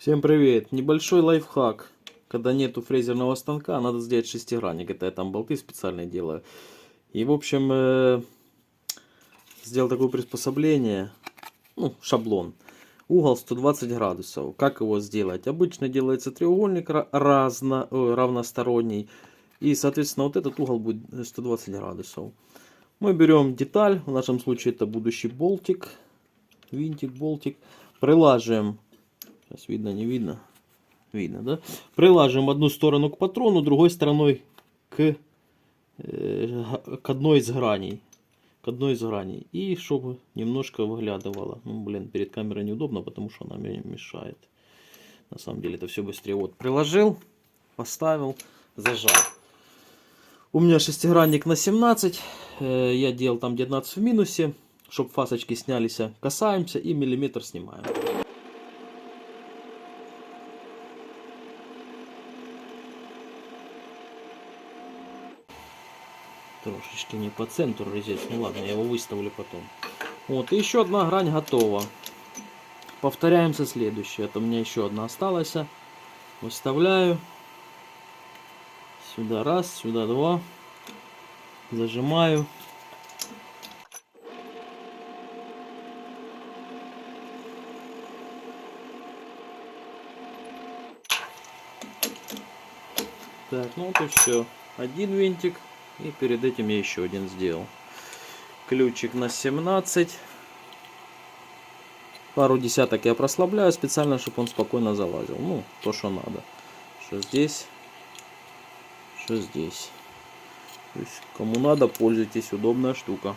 Всем привет! Небольшой лайфхак. Когда нету фрезерного станка, надо сделать шестигранник. Это я там болты специально делаю. И в общем, сделал такое приспособление, ну, шаблон. Угол 120 градусов. Как его сделать? Обычно делается треугольник равносторонний. И, соответственно, вот этот угол будет 120 градусов. Мы берем деталь, в нашем случае это будущий болтик, винтик, болтик. Прилаживаем, сейчас видно, не видно. Видно, да? Прилаживаем одну сторону к патрону, другой стороной к одной из граней. К одной из граней. И чтобы немножко выглядывало. Ну, блин, перед камерой неудобно, потому что она мне мешает. На самом деле это все быстрее. Вот, приложил, поставил, зажал. У меня шестигранник на 17. Я делал там 19 в минусе. Чтобы фасочки снялись. Касаемся и миллиметр снимаем. Трошечки не по центру резец. Ну ладно, я его выставлю потом. Вот, и еще одна грань готова. Повторяем со следующей. Это у меня еще одна осталась. Выставляю. Сюда раз, сюда два. Зажимаю. Так, ну вот и все. Один винтик. И перед этим я еще один сделал. Ключик на 17. Пару десяток я прослабляю специально, чтобы он спокойно залазил. Ну, то, что надо. Что здесь, что здесь. То есть, кому надо, пользуйтесь. Удобная штука.